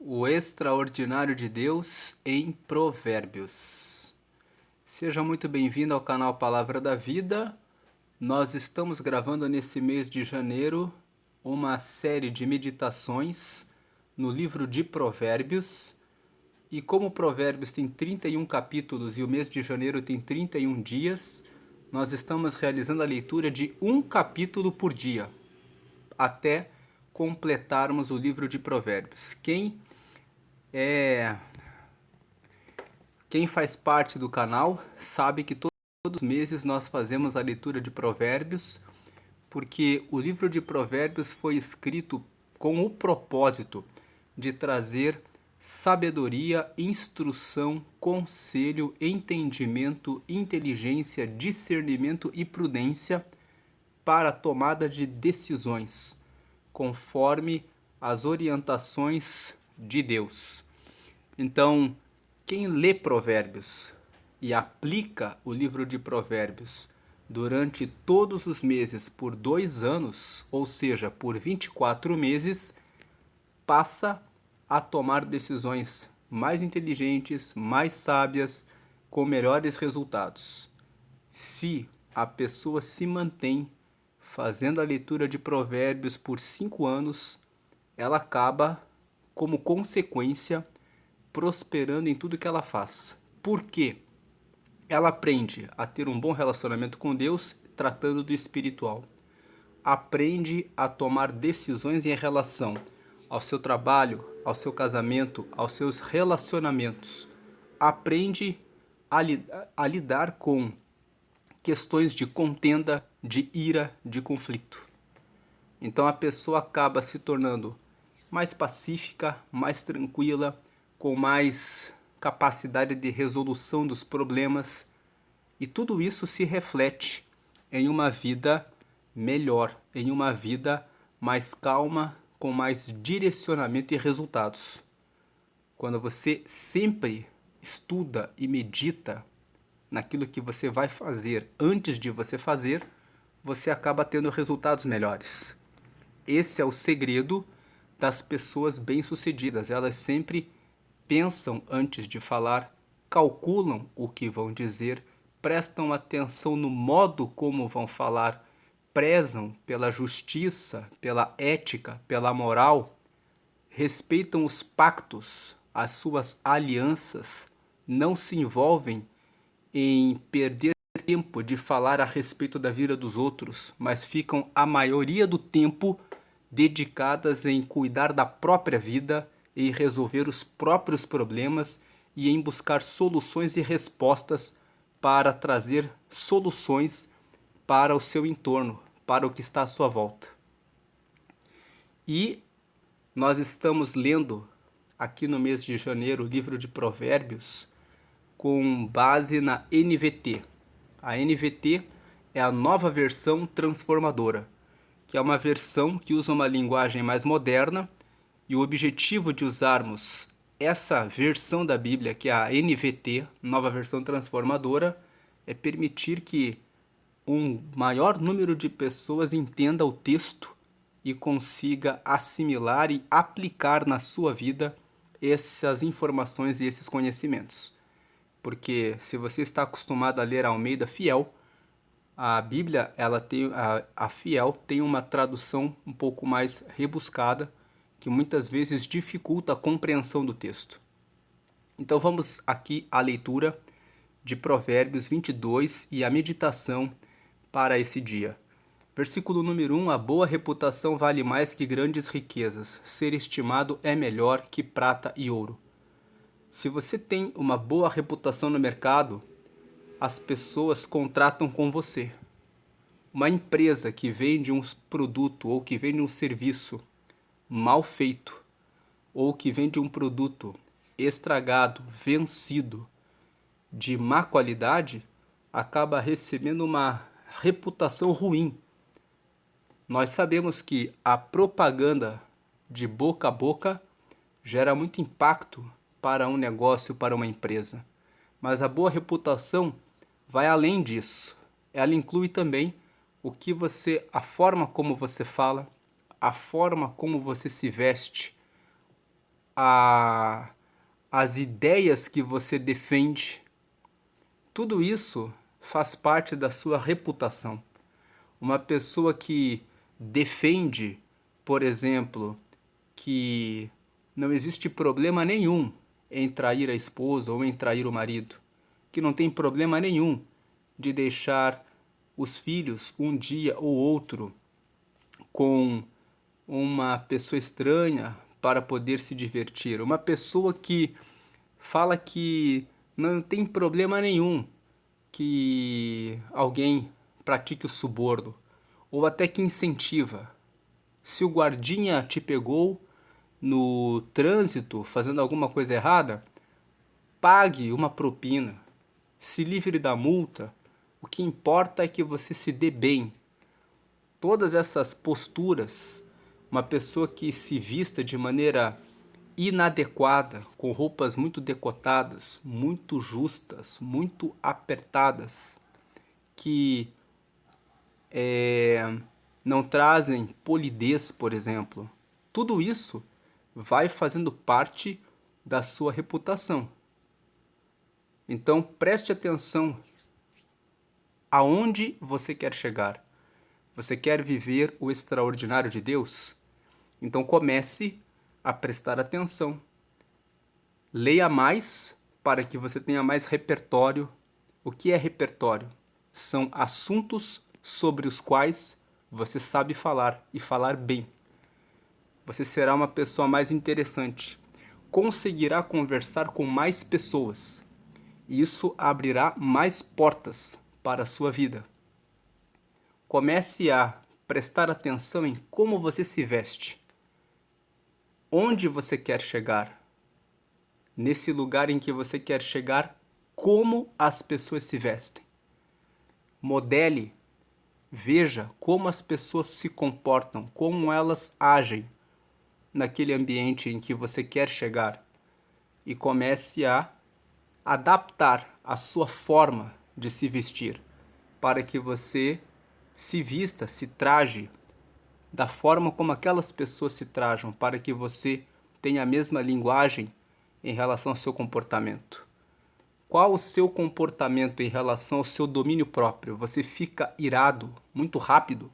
O extraordinário de Deus em Provérbios. Seja muito bem-vindo ao canal Palavra da Vida. Nós estamos gravando nesse mês de janeiro uma série de meditações no livro de Provérbios. E como Provérbios tem 31 capítulos e o mês de janeiro tem 31 dias, nós estamos realizando a leitura de um capítulo por dia, até completarmos o livro de Provérbios. Quem faz parte do canal sabe que todos os meses nós fazemos a leitura de Provérbios, porque o livro de Provérbios foi escrito com o propósito de trazer sabedoria, instrução, conselho, entendimento, inteligência, discernimento e prudência para a tomada de decisões, conforme as orientações de Deus. Então, quem lê Provérbios e aplica o livro de Provérbios durante todos os meses por 2 anos, ou seja, por 24 meses, passa a tomar decisões mais inteligentes, mais sábias, com melhores resultados. Se a pessoa se mantém fazendo a leitura de Provérbios por 5 anos, ela acaba, como consequência, prosperando em tudo que ela faz. Por quê? Ela aprende a ter um bom relacionamento com Deus, tratando do espiritual. Aprende a tomar decisões em relação ao seu trabalho, ao seu casamento, aos seus relacionamentos. Aprende a lidar com questões de contenda, de ira, de conflito. Então a pessoa acaba se tornando mais pacífica, mais tranquila, com mais capacidade de resolução dos problemas, e tudo isso se reflete em uma vida melhor, em uma vida mais calma, com mais direcionamento e resultados. Quando você sempre estuda e medita naquilo que você vai fazer antes de você fazer, você acaba tendo resultados melhores. Esse é o segredo das pessoas bem-sucedidas. Elas sempre pensam antes de falar, calculam o que vão dizer, prestam atenção no modo como vão falar, prezam pela justiça, pela ética, pela moral, respeitam os pactos, as suas alianças, não se envolvem em perder tempo de falar a respeito da vida dos outros, mas ficam a maioria do tempo dedicadas em cuidar da própria vida, em resolver os próprios problemas e em buscar soluções e respostas para trazer soluções para o seu entorno, para o que está à sua volta. E nós estamos lendo aqui no mês de janeiro o livro de Provérbios com base na NVT. A NVT é a nova versão transformadora, que é uma versão que usa uma linguagem mais moderna, e o objetivo de usarmos essa versão da Bíblia, que é a NVT, nova versão transformadora, é permitir que um maior número de pessoas entenda o texto e consiga assimilar e aplicar na sua vida essas informações e esses conhecimentos. Porque se você está acostumado a ler a Almeida Fiel, a Bíblia, ela tem a Fiel tem uma tradução um pouco mais rebuscada, que muitas vezes dificulta a compreensão do texto. Então vamos aqui à leitura de Provérbios 22 e a meditação para esse dia. Versículo número 1: A boa reputação vale mais que grandes riquezas. Ser estimado é melhor que prata e ouro. Se você tem uma boa reputação no mercado, as pessoas contratam com você. Uma empresa que vende um produto ou que vende um serviço mal feito, ou que vende um produto estragado, vencido, de má qualidade, acaba recebendo uma reputação ruim. Nós sabemos que a propaganda de boca a boca gera muito impacto para um negócio, para uma empresa. Mas a boa reputação vai além disso. Ela inclui também a forma como você fala, a forma como você se veste, as ideias que você defende, tudo isso faz parte da sua reputação. Uma pessoa que defende, por exemplo, que não existe problema nenhum em trair a esposa ou em trair o marido, que não tem problema nenhum de deixar os filhos um dia ou outro com uma pessoa estranha para poder se divertir. Uma pessoa que fala que não tem problema nenhum que alguém pratique o suborno, ou até que incentiva. Se o guardinha te pegou no trânsito fazendo alguma coisa errada, pague uma propina, se livre da multa. O que importa é que você se dê bem. Todas essas posturas, uma pessoa que se vista de maneira inadequada, com roupas muito decotadas, muito justas, muito apertadas, que não trazem polidez, por exemplo. Tudo isso vai fazendo parte da sua reputação. Então preste atenção aonde você quer chegar. Você quer viver o extraordinário de Deus? Então comece a prestar atenção. Leia mais para que você tenha mais repertório. O que é repertório? São assuntos sobre os quais você sabe falar e falar bem. Você será uma pessoa mais interessante. Conseguirá conversar com mais pessoas. Isso abrirá mais portas para a sua vida. Comece a prestar atenção em como você se veste. Onde você quer chegar? Nesse lugar em que você quer chegar, como as pessoas se vestem. Modele, veja como as pessoas se comportam, como elas agem naquele ambiente em que você quer chegar. E comece a adaptar a sua forma de se vestir para que você se vista, se traje da forma como aquelas pessoas se trajam, para que você tenha a mesma linguagem em relação ao seu comportamento. Qual o seu comportamento em relação ao seu domínio próprio? Você fica irado muito rápido?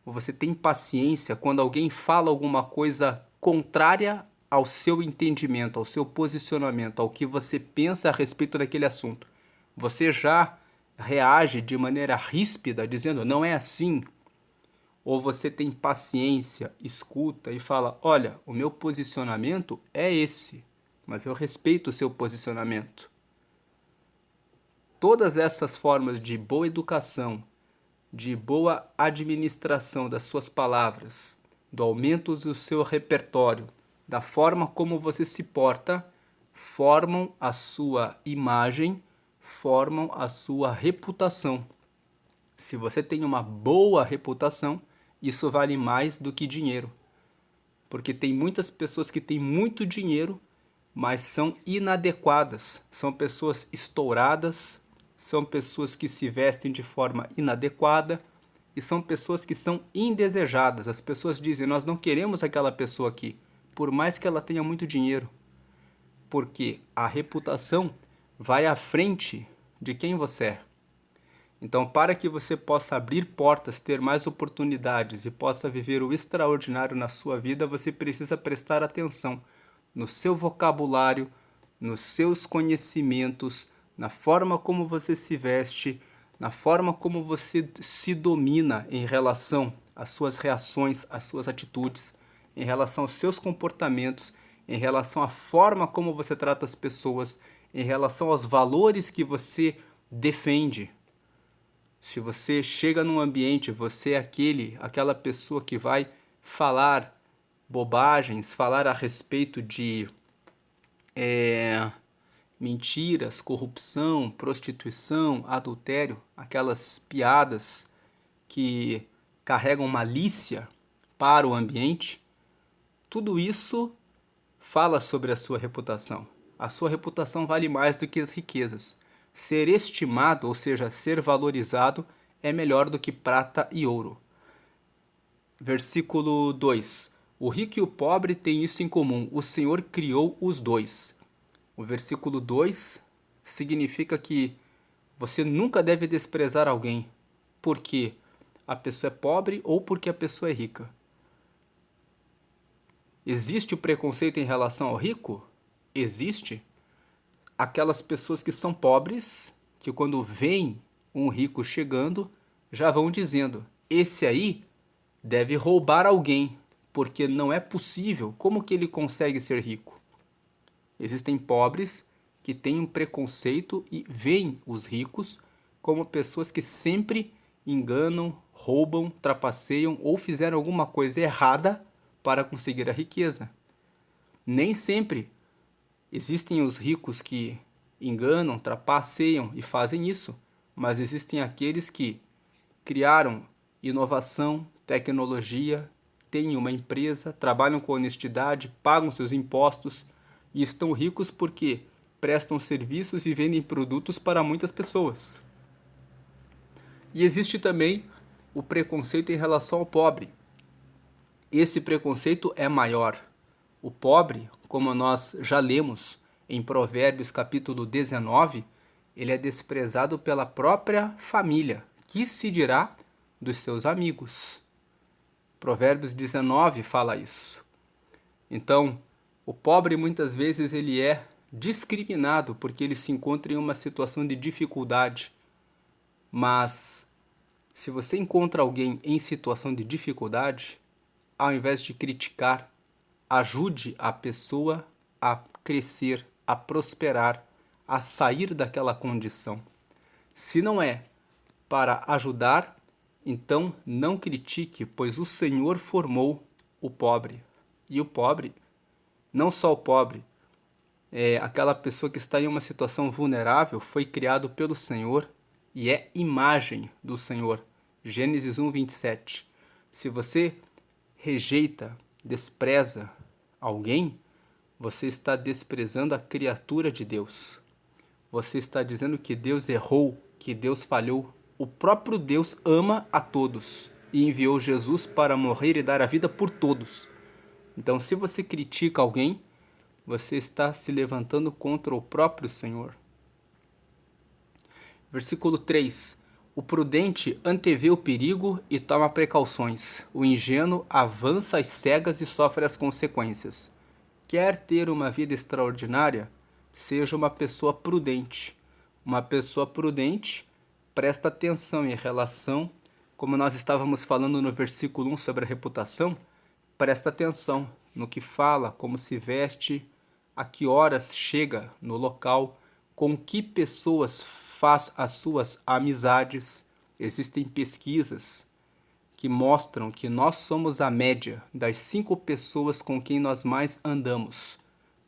Ou você tem paciência quando alguém fala alguma coisa contrária ao seu entendimento, ao seu posicionamento, ao que você pensa a respeito daquele assunto? Você já reage de maneira ríspida, dizendo não é assim? Ou você tem paciência, escuta e fala, olha, o meu posicionamento é esse, mas eu respeito o seu posicionamento. Todas essas formas de boa educação, de boa administração das suas palavras, do aumento do seu repertório, da forma como você se porta, formam a sua imagem, formam a sua reputação. Se você tem uma boa reputação, isso vale mais do que dinheiro. Porque tem muitas pessoas que têm muito dinheiro, mas são inadequadas. São pessoas estouradas, são pessoas que se vestem de forma inadequada e são pessoas que são indesejadas. As pessoas dizem, nós não queremos aquela pessoa aqui, por mais que ela tenha muito dinheiro. Porque a reputação vai à frente de quem você é. Então, para que você possa abrir portas, ter mais oportunidades e possa viver o extraordinário na sua vida, você precisa prestar atenção no seu vocabulário, nos seus conhecimentos, na forma como você se veste, na forma como você se domina em relação às suas reações, às suas atitudes, em relação aos seus comportamentos, em relação à forma como você trata as pessoas, em relação aos valores que você defende. Se você chega num ambiente, você é aquela pessoa que vai falar bobagens, falar a respeito de mentiras, corrupção, prostituição, adultério, aquelas piadas que carregam malícia para o ambiente, tudo isso fala sobre a sua reputação. A sua reputação vale mais do que as riquezas. Ser estimado, ou seja, ser valorizado, é melhor do que prata e ouro. Versículo 2. O rico e o pobre têm isso em comum: o Senhor criou os dois. O versículo 2 significa que você nunca deve desprezar alguém porque a pessoa é pobre ou porque a pessoa é rica. Existe o preconceito em relação ao rico? Existe. Aquelas pessoas que são pobres, que quando veem um rico chegando, já vão dizendo: esse aí deve roubar alguém, porque não é possível. Como que ele consegue ser rico? Existem pobres que têm um preconceito e veem os ricos como pessoas que sempre enganam, roubam, trapaceiam ou fizeram alguma coisa errada para conseguir a riqueza. Nem sempre existem os ricos que enganam, trapaceiam e fazem isso, mas existem aqueles que criaram inovação, tecnologia, têm uma empresa, trabalham com honestidade, pagam seus impostos e estão ricos porque prestam serviços e vendem produtos para muitas pessoas. E existe também o preconceito em relação ao pobre. Esse preconceito é maior. O pobre, como nós já lemos em Provérbios capítulo 19, ele é desprezado pela própria família, que se dirá dos seus amigos. Provérbios 19 fala isso. Então, o pobre muitas vezes ele é discriminado porque ele se encontra em uma situação de dificuldade. Mas se você encontra alguém em situação de dificuldade, ao invés de criticar, ajude a pessoa a crescer, a prosperar, a sair daquela condição. Se não é para ajudar, então não critique, pois o Senhor formou o pobre. E o pobre, não só o pobre, aquela pessoa que está em uma situação vulnerável, foi criado pelo Senhor e é imagem do Senhor. Gênesis 1, 27. Se você rejeita, despreza alguém, você está desprezando a criatura de Deus. Você está dizendo que Deus errou, que Deus falhou. O próprio Deus ama a todos e enviou Jesus para morrer e dar a vida por todos. Então, se você critica alguém, você está se levantando contra o próprio Senhor. Versículo 3. O prudente antevê o perigo e toma precauções. O ingênuo avança às cegas e sofre as consequências. Quer ter uma vida extraordinária? Seja uma pessoa prudente. Uma pessoa prudente presta atenção em relação, como nós estávamos falando no versículo 1 sobre a reputação, presta atenção no que fala, como se veste, a que horas chega no local, com que pessoas faz as suas amizades. Existem pesquisas que mostram que nós somos a média das 5 pessoas com quem nós mais andamos.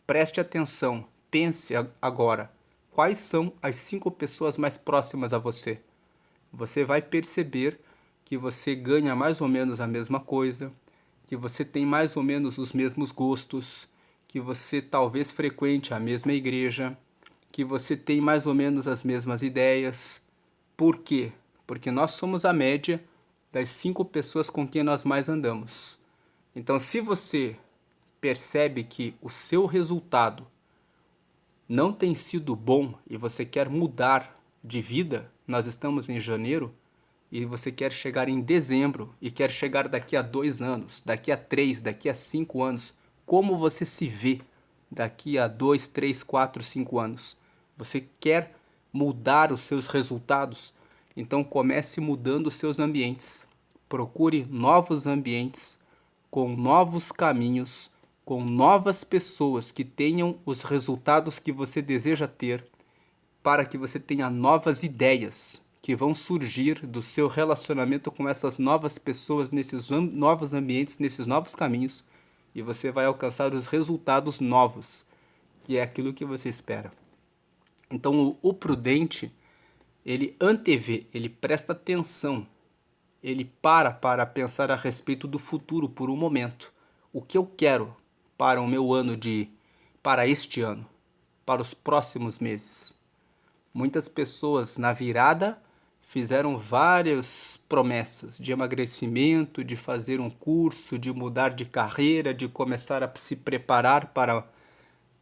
Preste atenção, pense agora, quais são as 5 pessoas mais próximas a você? Você vai perceber que você ganha mais ou menos a mesma coisa, que você tem mais ou menos os mesmos gostos, que você talvez frequente a mesma igreja, que você tem mais ou menos as mesmas ideias. Por quê? Porque nós somos a média das 5 pessoas com quem nós mais andamos. Então, se você percebe que o seu resultado não tem sido bom e você quer mudar de vida, nós estamos em janeiro, e você quer chegar em dezembro e quer chegar daqui a 2 anos, daqui a 3, daqui a 5 anos, como você se vê daqui a 2, 3, 4, 5 anos? Você quer mudar os seus resultados? Então comece mudando os seus ambientes. Procure novos ambientes, com novos caminhos, com novas pessoas que tenham os resultados que você deseja ter, para que você tenha novas ideias que vão surgir do seu relacionamento com essas novas pessoas, nesses novos ambientes, nesses novos caminhos, e você vai alcançar os resultados novos, que é aquilo que você espera. Então, o prudente, ele antevê, ele presta atenção, ele para pensar a respeito do futuro por um momento. O que eu quero para o meu ano para este ano, para os próximos meses? Muitas pessoas na virada fizeram várias promessas de emagrecimento, de fazer um curso, de mudar de carreira, de começar a se preparar para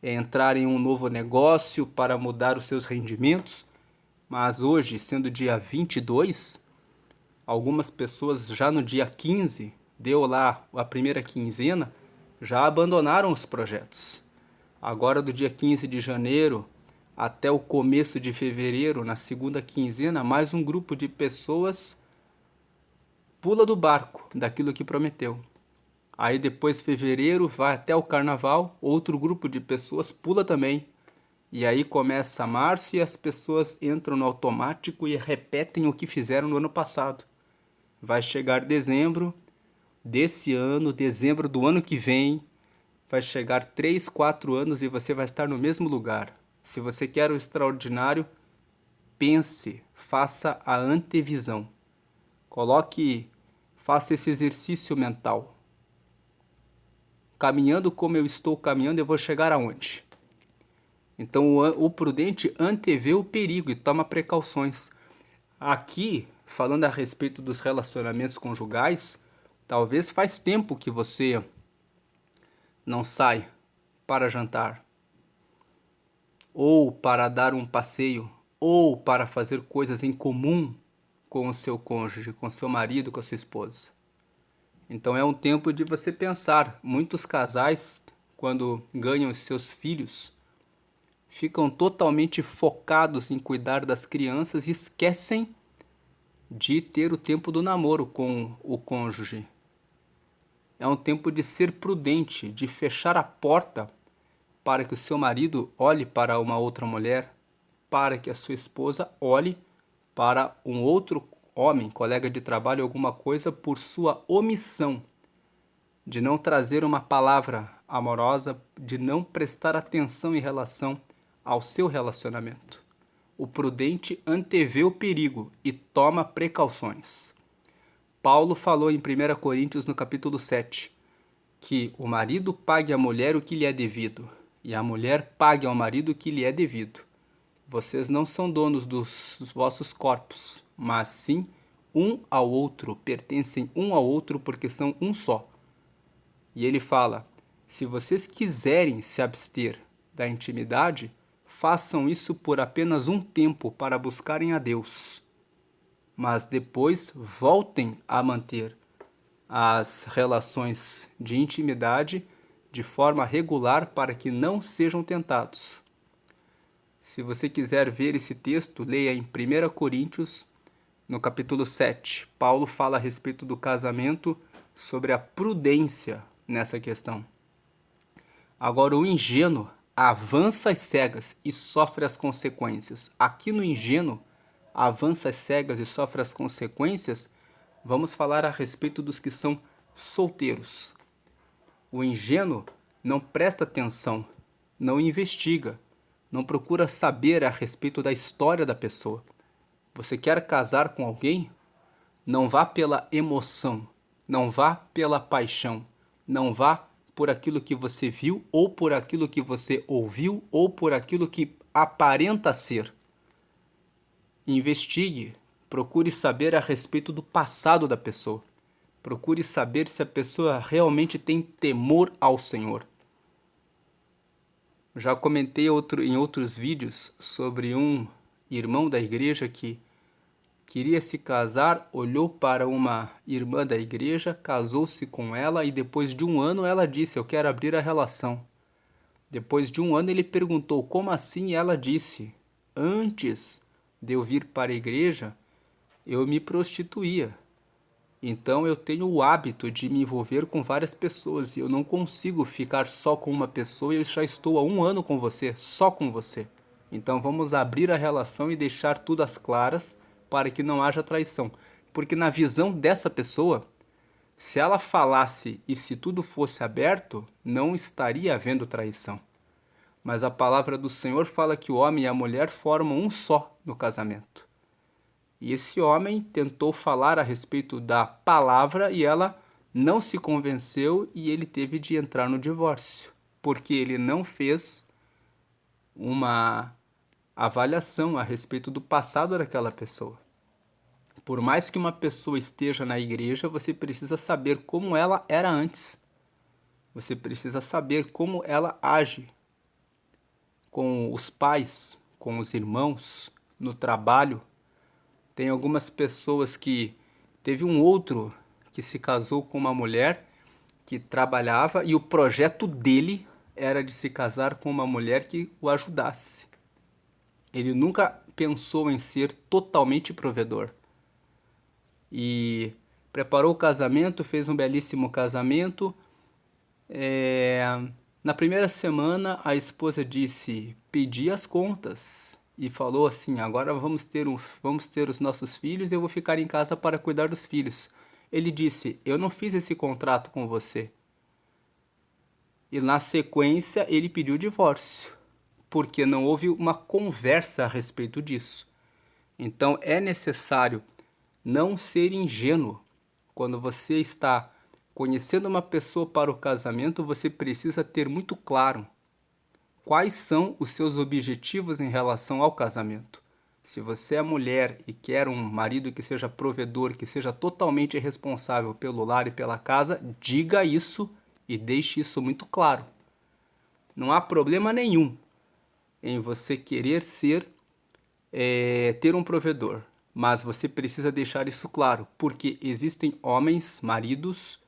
entrar em um novo negócio, para mudar os seus rendimentos. Mas hoje, sendo dia 22, algumas pessoas já no dia 15, deu lá a primeira quinzena, já abandonaram os projetos. Agora do dia 15 de janeiro até o começo de fevereiro, na segunda quinzena, mais um grupo de pessoas pula do barco daquilo que prometeu. Aí depois fevereiro vai até o carnaval, outro grupo de pessoas pula também. E aí começa março e as pessoas entram no automático e repetem o que fizeram no ano passado. Vai chegar dezembro desse ano, dezembro do ano que vem, vai chegar 3, 4 anos e você vai estar no mesmo lugar. Se você quer o extraordinário, pense, faça a antevisão. Faça esse exercício mental. Caminhando como eu estou caminhando, eu vou chegar aonde? Então o prudente antevê o perigo e toma precauções. Aqui, falando a respeito dos relacionamentos conjugais, talvez faz tempo que você não sai para jantar, ou para dar um passeio, ou para fazer coisas em comum com o seu cônjuge, com seu marido, com a sua esposa. Então é um tempo de você pensar. Muitos casais, quando ganham os seus filhos, ficam totalmente focados em cuidar das crianças e esquecem de ter o tempo do namoro com o cônjuge. É um tempo de ser prudente, de fechar a porta para que o seu marido olhe para uma outra mulher, para que a sua esposa olhe para um outro homem, colega de trabalho, alguma coisa, por sua omissão de não trazer uma palavra amorosa, de não prestar atenção em relação ao seu relacionamento. O prudente antevê o perigo e toma precauções. Paulo falou em 1 Coríntios, no capítulo 7, que o marido pague à mulher o que lhe é devido, e a mulher pague ao marido o que lhe é devido. Vocês não são donos dos vossos corpos, mas sim um ao outro, pertencem um ao outro porque são um só. E ele fala, se vocês quiserem se abster da intimidade, façam isso por apenas um tempo para buscarem a Deus. Mas depois voltem a manter as relações de intimidade de forma regular para que não sejam tentados. Se você quiser ver esse texto, leia em 1 Coríntios, no capítulo 7. Paulo fala a respeito do casamento, sobre a prudência nessa questão. Agora, o ingênuo avança às cegas e sofre as consequências. Aqui no ingênuo, avança às cegas e sofre as consequências, vamos falar a respeito dos que são solteiros. O ingênuo não presta atenção, não investiga, não procura saber a respeito da história da pessoa. Você quer casar com alguém? Não vá pela emoção, não vá pela paixão, não vá por aquilo que você viu, ou por aquilo que você ouviu, ou por aquilo que aparenta ser. Investigue, procure saber a respeito do passado da pessoa. Procure saber se a pessoa realmente tem temor ao Senhor. Já comentei em outros vídeos sobre um irmão da igreja que queria se casar, olhou para uma irmã da igreja, casou-se com ela e depois de um ano ela disse, eu quero abrir a relação. Depois de um ano ele perguntou, como assim? E ela disse, antes de eu vir para a igreja, eu me prostituía. Então eu tenho o hábito de me envolver com várias pessoas e eu não consigo ficar só com uma pessoa e eu já estou há um ano com você, só com você. Então vamos abrir a relação e deixar tudo às claras para que não haja traição. Porque na visão dessa pessoa, se ela falasse e se tudo fosse aberto, não estaria havendo traição. Mas a palavra do Senhor fala que o homem e a mulher formam um só no casamento. E esse homem tentou falar a respeito da palavra e ela não se convenceu e ele teve de entrar no divórcio, porque ele não fez uma avaliação a respeito do passado daquela pessoa. Por mais que uma pessoa esteja na igreja, você precisa saber como ela era antes. Você precisa saber como ela age com os pais, com os irmãos, no trabalho. Tem algumas pessoas que teve um outro que se casou com uma mulher que trabalhava e o projeto dele era de se casar com uma mulher que o ajudasse. Ele nunca pensou em ser totalmente provedor. E preparou o casamento, fez um belíssimo casamento. Na primeira semana, a esposa disse: pedi as contas. E falou assim: agora vamos ter os nossos filhos e eu vou ficar em casa para cuidar dos filhos. Ele disse: eu não fiz esse contrato com você. E na sequência, ele pediu o divórcio, porque não houve uma conversa a respeito disso. Então é necessário não ser ingênuo. Quando você está conhecendo uma pessoa para o casamento, você precisa ter muito claro quais são os seus objetivos em relação ao casamento. Se você é mulher e quer um marido que seja provedor, que seja totalmente responsável pelo lar e pela casa, diga isso e deixe isso muito claro. Não há problema nenhum em você querer ter um provedor, mas você precisa deixar isso claro, porque existem homens, maridos,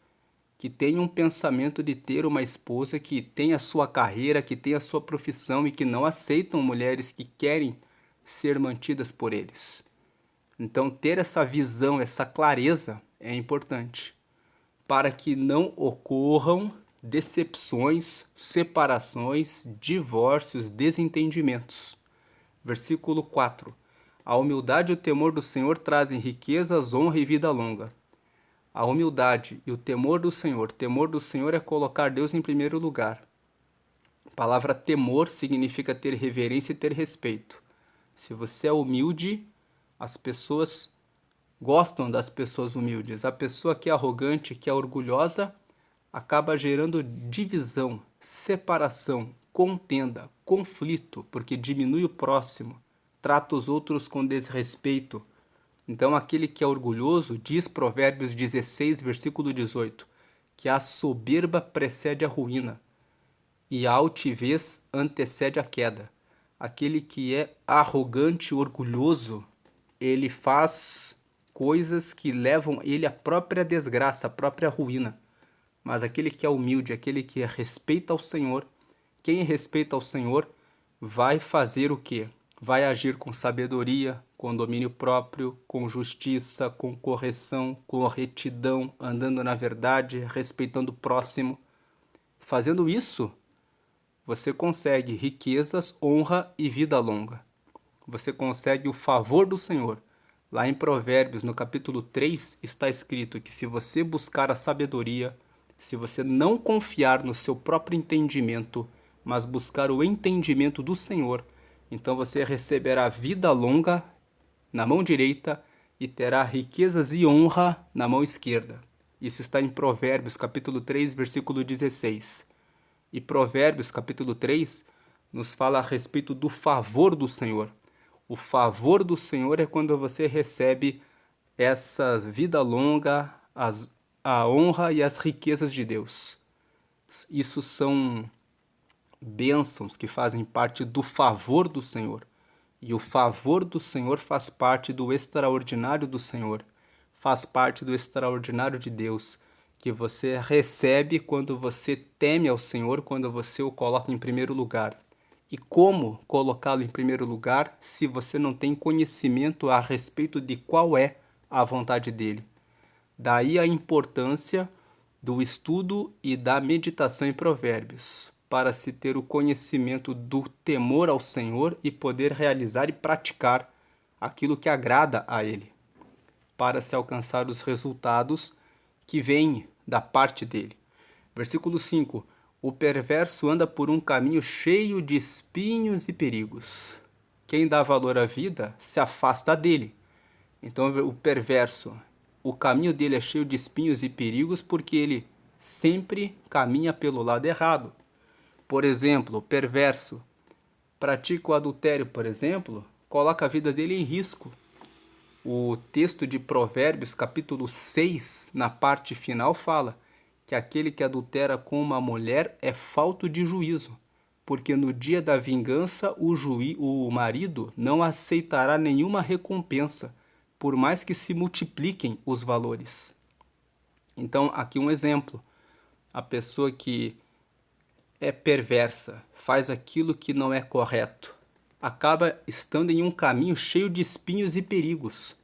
que têm um pensamento de ter uma esposa que tem a sua carreira, que tem a sua profissão e que não aceitam mulheres que querem ser mantidas por eles. Então, ter essa visão, essa clareza é importante para que não ocorram decepções, separações, divórcios, desentendimentos. Versículo 4. A humildade e o temor do Senhor trazem riquezas, honra e vida longa. A humildade e o temor do Senhor é colocar Deus em primeiro lugar. A palavra temor significa ter reverência e ter respeito. Se você é humilde, as pessoas gostam das pessoas humildes. A pessoa que é arrogante, que é orgulhosa, acaba gerando divisão, separação, contenda, conflito, porque diminui o próximo, trata os outros com desrespeito. Então, aquele que é orgulhoso, diz Provérbios 16, versículo 18, que a soberba precede a ruína e a altivez antecede a queda. Aquele que é arrogante, orgulhoso, ele faz coisas que levam ele à própria desgraça, à própria ruína. Mas aquele que é humilde, aquele que respeita ao Senhor, quem respeita ao Senhor vai fazer o quê? Vai agir com sabedoria, com domínio próprio, com justiça, com correção, com retidão, andando na verdade, respeitando o próximo. Fazendo isso, você consegue riquezas, honra e vida longa. Você consegue o favor do Senhor. Lá em Provérbios, no capítulo 3, está escrito que se você buscar a sabedoria, se você não confiar no seu próprio entendimento, mas buscar o entendimento do Senhor, então você receberá vida longa na mão direita e terá riquezas e honra na mão esquerda. Isso está em Provérbios, capítulo 3, versículo 16. E Provérbios, capítulo 3, nos fala a respeito do favor do Senhor. O favor do Senhor é quando você recebe essa vida longa, a honra e as riquezas de Deus. Isso são bênçãos que fazem parte do favor do Senhor. E o favor do Senhor faz parte do extraordinário do Senhor, faz parte do extraordinário de Deus, que você recebe quando você teme ao Senhor, quando você o coloca em primeiro lugar. E como colocá-lo em primeiro lugar se você não tem conhecimento a respeito de qual é a vontade dele? Daí a importância do estudo e da meditação em Provérbios, para se ter o conhecimento do temor ao Senhor e poder realizar e praticar aquilo que agrada a Ele, para se alcançar os resultados que vêm da parte dele. Versículo 5. O perverso anda por um caminho cheio de espinhos e perigos. Quem dá valor à vida se afasta dele. Então o perverso, o caminho dele é cheio de espinhos e perigos porque ele sempre caminha pelo lado errado. Por exemplo, o perverso pratica o adultério, por exemplo, coloca a vida dele em risco. O texto de Provérbios, capítulo 6, na parte final, fala que aquele que adultera com uma mulher é falto de juízo, porque no dia da vingança o marido não aceitará nenhuma recompensa, por mais que se multipliquem os valores. Então, aqui um exemplo. A pessoa que é perversa, faz aquilo que não é correto, acaba estando em um caminho cheio de espinhos e perigos.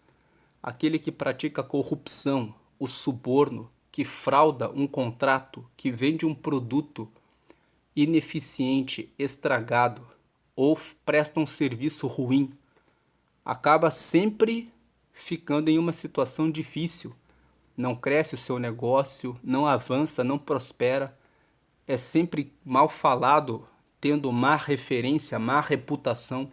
Aquele que pratica corrupção, o suborno, que frauda um contrato, que vende um produto ineficiente, estragado, ou presta um serviço ruim, acaba sempre ficando em uma situação difícil. Não cresce o seu negócio, não avança, não prospera, é sempre mal falado, tendo má referência, má reputação.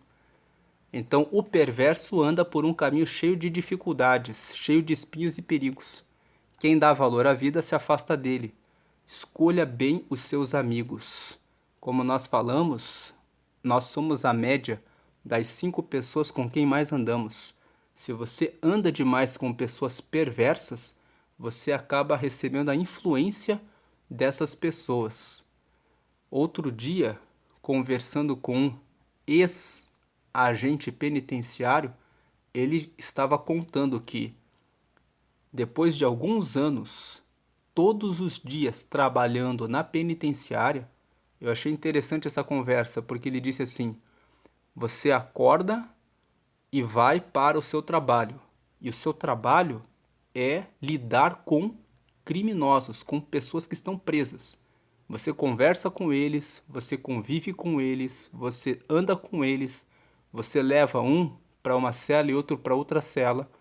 Então o perverso anda por um caminho cheio de dificuldades, cheio de espinhos e perigos. Quem dá valor à vida se afasta dele. Escolha bem os seus amigos. Como nós falamos, nós somos a média das 5 pessoas com quem mais andamos. Se você anda demais com pessoas perversas, você acaba recebendo a influência dessas pessoas. Outro dia, conversando com um ex-agente penitenciário, ele estava contando que, depois de alguns anos, todos os dias trabalhando na penitenciária, eu achei interessante essa conversa, porque ele disse assim: você acorda e vai para o seu trabalho. E o seu trabalho é lidar com criminosos, com pessoas que estão presas. Você conversa com eles, você convive com eles, você anda com eles, você leva um para uma cela e outro para outra cela,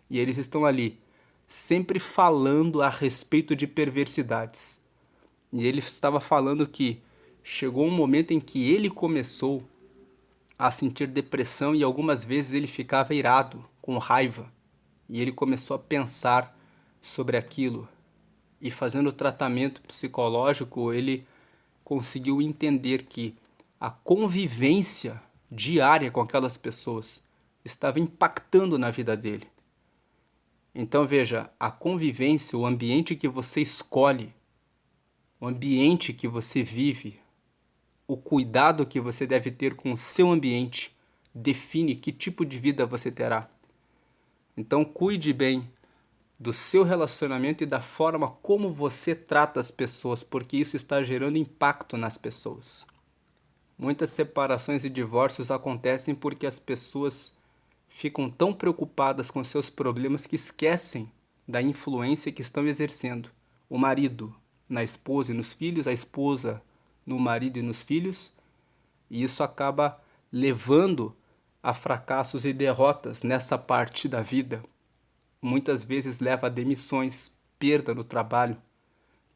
e eles estão ali, sempre falando a respeito de perversidades. E ele estava falando que chegou um momento em que ele começou a sentir depressão e algumas vezes ele ficava irado, com raiva. E ele começou a pensar sobre aquilo. E fazendo o tratamento psicológico, ele conseguiu entender que a convivência diária com aquelas pessoas estava impactando na vida dele. Então veja, a convivência, o ambiente que você escolhe, o ambiente que você vive, o cuidado que você deve ter com o seu ambiente define que tipo de vida você terá. Então cuide bem do seu relacionamento e da forma como você trata as pessoas, porque isso está gerando impacto nas pessoas. Muitas separações e divórcios acontecem porque as pessoas ficam tão preocupadas com seus problemas que esquecem da influência que estão exercendo. O marido na esposa e nos filhos, a esposa no marido e nos filhos, e isso acaba levando a fracassos e derrotas nessa parte da vida. Muitas vezes leva a demissões, perda no trabalho,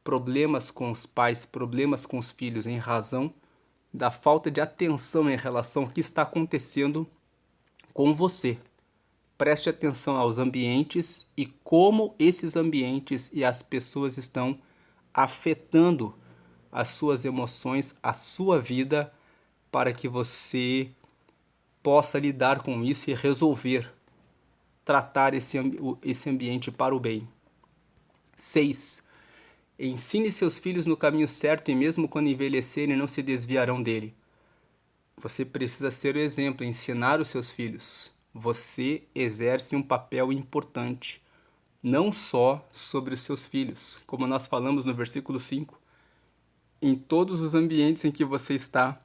problemas com os pais, problemas com os filhos em razão da falta de atenção em relação ao que está acontecendo com você. Preste atenção aos ambientes e como esses ambientes e as pessoas estão afetando as suas emoções, a sua vida, para que você possa lidar com isso e resolver tratar esse ambiente para o bem. 6. Ensine seus filhos no caminho certo e mesmo quando envelhecerem não se desviarão dele. Você precisa ser o exemplo, ensinar os seus filhos. Você exerce um papel importante, não só sobre os seus filhos, como nós falamos no versículo 5. Em todos os ambientes em que você está,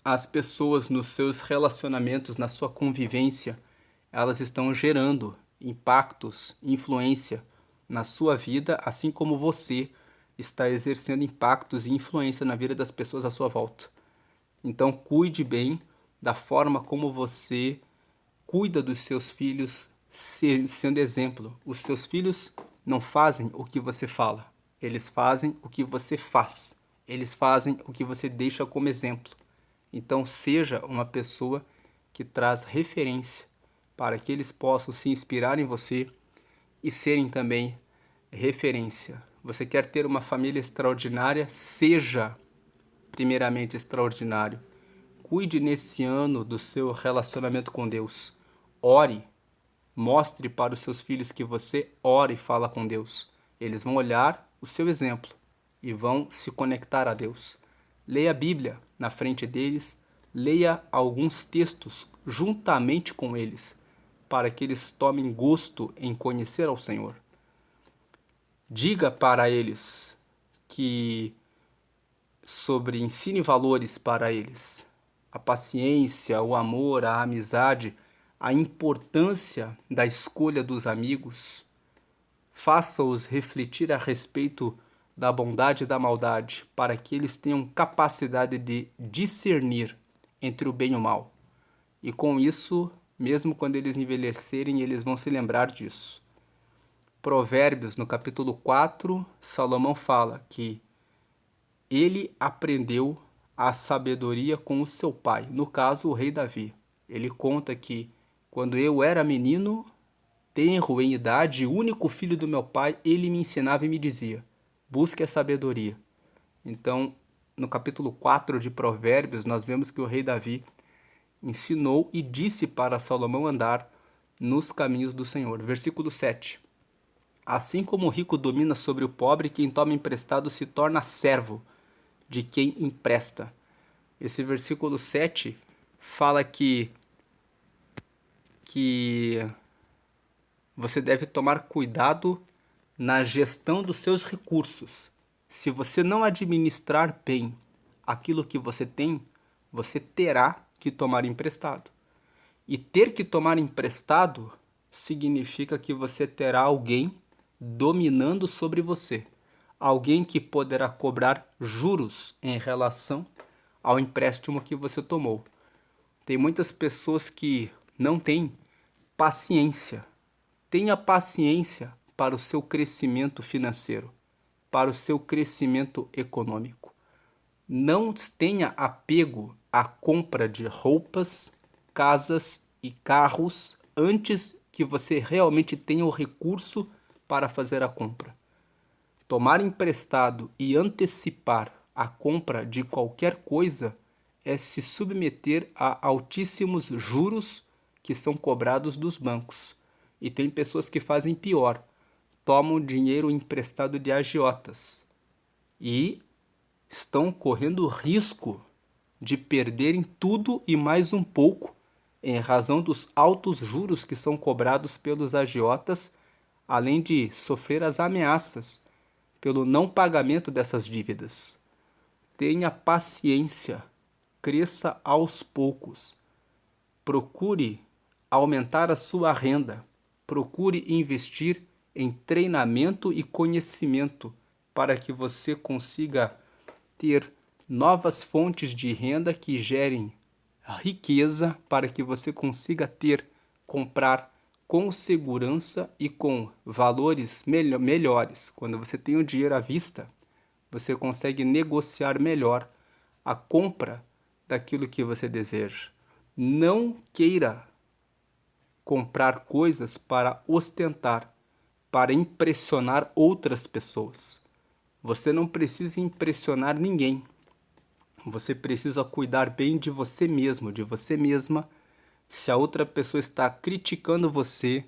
as pessoas nos seus relacionamentos, na sua convivência, elas estão gerando impactos, influência na sua vida, assim como você está exercendo impactos e influência na vida das pessoas à sua volta. Então, cuide bem da forma como você cuida dos seus filhos, sendo exemplo. Os seus filhos não fazem o que você fala, eles fazem o que você faz. Eles fazem o que você deixa como exemplo. Então, seja uma pessoa que traz referência para que eles possam se inspirar em você e serem também referência. Você quer ter uma família extraordinária? Seja primeiramente extraordinário. Cuide nesse ano do seu relacionamento com Deus. Ore, Mostre para os seus filhos que você ora e fala com Deus. Eles vão olhar o seu exemplo e vão se conectar a Deus. Leia a Bíblia na frente deles, leia alguns textos juntamente com eles, para que eles tomem gosto em conhecer ao Senhor. Diga para eles que ensine valores para eles, a paciência, o amor, a amizade, a importância da escolha dos amigos. Faça-os refletir a respeito da bondade e da maldade, para que eles tenham capacidade de discernir entre o bem e o mal. E com isso, mesmo quando eles envelhecerem, eles vão se lembrar disso. Provérbios, no capítulo 4, Salomão fala que ele aprendeu a sabedoria com o seu pai, no caso, o rei Davi. Ele conta que, quando eu era menino, tenro em idade, único filho do meu pai, ele me ensinava e me dizia: busque a sabedoria. Então, no capítulo 4 de Provérbios, nós vemos que o rei Davi ensinou e disse para Salomão andar nos caminhos do Senhor. Versículo 7. Assim como o rico domina sobre o pobre, quem toma emprestado se torna servo de quem empresta. Esse versículo 7 fala que você deve tomar cuidado na gestão dos seus recursos. Se você não administrar bem aquilo que você tem, você terá que tomar emprestado. E ter que tomar emprestado significa que você terá alguém dominando sobre você. Alguém que poderá cobrar juros em relação ao empréstimo que você tomou. Tem muitas pessoas que não têm paciência. Tenha paciência para o seu crescimento financeiro, para o seu crescimento econômico. Não tenha apego à compra de roupas, casas e carros antes que você realmente tenha o recurso para fazer a compra. Tomar emprestado e antecipar a compra de qualquer coisa é se submeter a altíssimos juros que são cobrados dos bancos. E tem pessoas que fazem pior, tomam dinheiro emprestado de agiotas e estão correndo risco de perderem tudo e mais um pouco em razão dos altos juros que são cobrados pelos agiotas, além de sofrer as ameaças pelo não pagamento dessas dívidas. Tenha paciência, cresça aos poucos. Procure aumentar a sua renda. Procure investir em treinamento e conhecimento para que você consiga ter novas fontes de renda que gerem riqueza, para que você consiga comprar com segurança e com valores melhores. Quando você tem o dinheiro à vista, você consegue negociar melhor a compra daquilo que você deseja. Não queira comprar coisas para ostentar, para impressionar outras pessoas. Você não precisa impressionar ninguém. Você precisa cuidar bem de você mesmo, de você mesma. Se a outra pessoa está criticando você,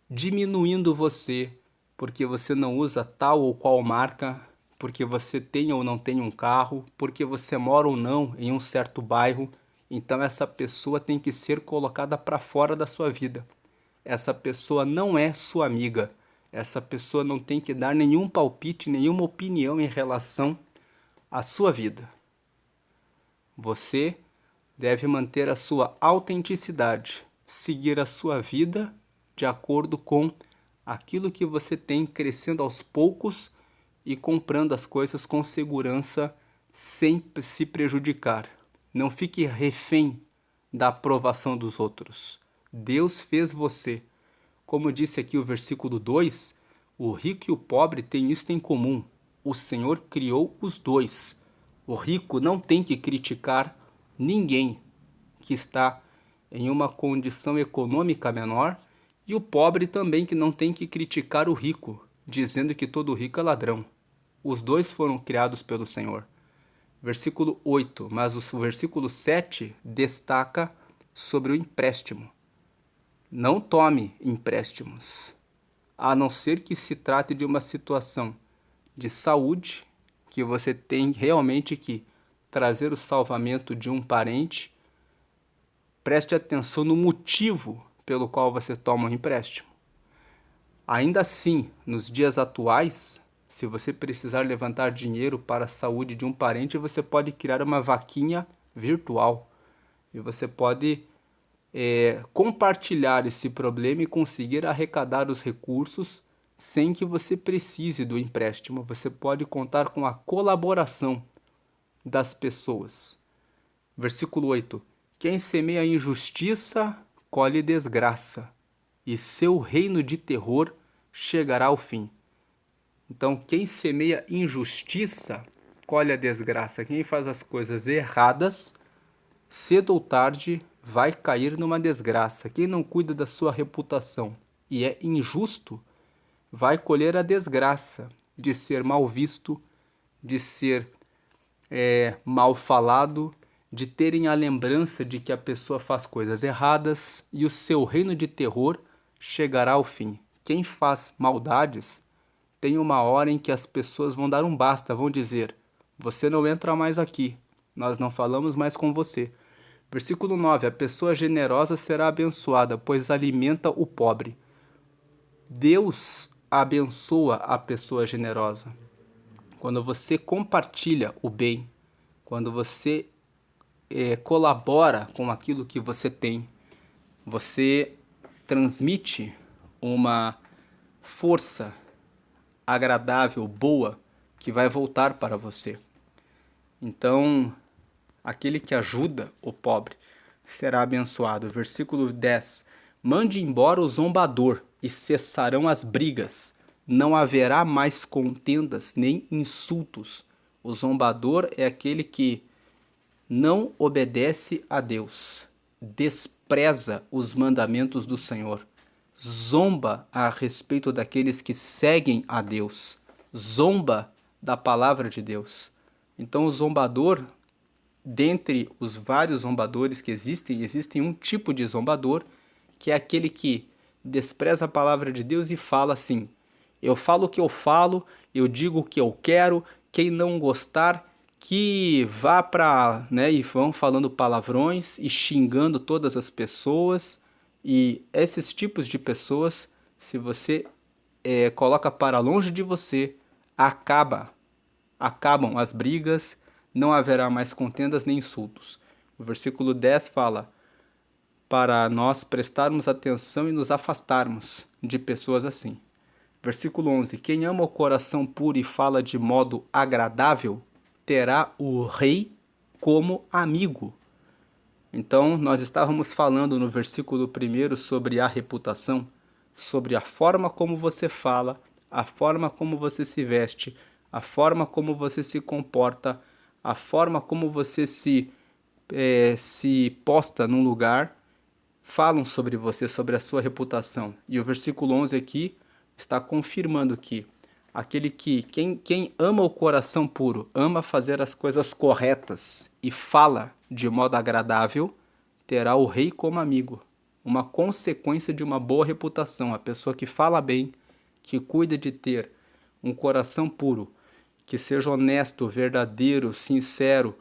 diminuindo você, porque você não usa tal ou qual marca, porque você tem ou não tem um carro, porque você mora ou não em um certo bairro, então essa pessoa tem que ser colocada para fora da sua vida. Essa pessoa não é sua amiga. Essa pessoa não tem que dar nenhum palpite, nenhuma opinião em relação à sua vida. Você deve manter a sua autenticidade, seguir a sua vida de acordo com aquilo que você tem, crescendo aos poucos e comprando as coisas com segurança, sem se prejudicar. Não fique refém da aprovação dos outros. Deus fez você. Como disse aqui o versículo 2, o rico e o pobre têm isto em comum: o Senhor criou os dois. O rico não tem que criticar ninguém que está em uma condição econômica menor, e o pobre também que não tem que criticar o rico, dizendo que todo rico é ladrão. Os dois foram criados pelo Senhor. Versículo 8, mas o versículo 7 destaca sobre o empréstimo. Não tome empréstimos, a não ser que se trate de uma situação de saúde, que você tem realmente que trazer o salvamento de um parente. Preste atenção no motivo pelo qual você toma um empréstimo. Ainda assim, nos dias atuais, se você precisar levantar dinheiro para a saúde de um parente, você pode criar uma vaquinha virtual e você pode compartilhar esse problema e conseguir arrecadar os recursos sem que você precise do empréstimo. Você pode contar com a colaboração das pessoas. Versículo 8: Quem semeia injustiça, colhe desgraça, e seu reino de terror chegará ao fim. Então, quem semeia injustiça, colhe a desgraça. Quem faz as coisas erradas, cedo ou tarde, vai cair numa desgraça. Quem não cuida da sua reputação e é injusto, vai colher a desgraça de ser mal visto, de ser mal falado, de terem a lembrança de que a pessoa faz coisas erradas e o seu reino de terror chegará ao fim. Quem faz maldades tem uma hora em que as pessoas vão dar um basta, vão dizer: você não entra mais aqui, nós não falamos mais com você. Versículo 9: a pessoa generosa será abençoada, pois alimenta o pobre. Deus abençoa a pessoa generosa. Quando você compartilha o bem, quando você colabora com aquilo que você tem, você transmite uma força agradável, boa, que vai voltar para você. Então, aquele que ajuda o pobre será abençoado. Versículo 10: mande embora o zombador e cessarão as brigas. Não haverá mais contendas nem insultos. O zombador é aquele que não obedece a Deus, despreza os mandamentos do Senhor, zomba a respeito daqueles que seguem a Deus, zomba da palavra de Deus. Então, o zombador, dentre os vários zombadores que existe um tipo de zombador, que é aquele que despreza a palavra de Deus e fala assim: eu falo o que eu falo, eu digo o que eu quero, quem não gostar, que vá para, né, e vão falando palavrões e xingando todas as pessoas. E esses tipos de pessoas, se você coloca para longe de você, acabam as brigas, não haverá mais contendas nem insultos. O versículo 10 fala para nós prestarmos atenção e nos afastarmos de pessoas assim. Versículo 11: quem ama o coração puro e fala de modo agradável, terá o rei como amigo. Então, nós estávamos falando no versículo 1 sobre a reputação, sobre a forma como você fala, a forma como você se veste, a forma como você se comporta, a forma como você se posta num lugar, falam sobre você, sobre a sua reputação. E o versículo 11 aqui está confirmando que quem ama o coração puro, ama fazer as coisas corretas e fala de modo agradável, terá o rei como amigo. Uma consequência de uma boa reputação. A pessoa que fala bem, que cuida de ter um coração puro, que seja honesto, verdadeiro, sincero,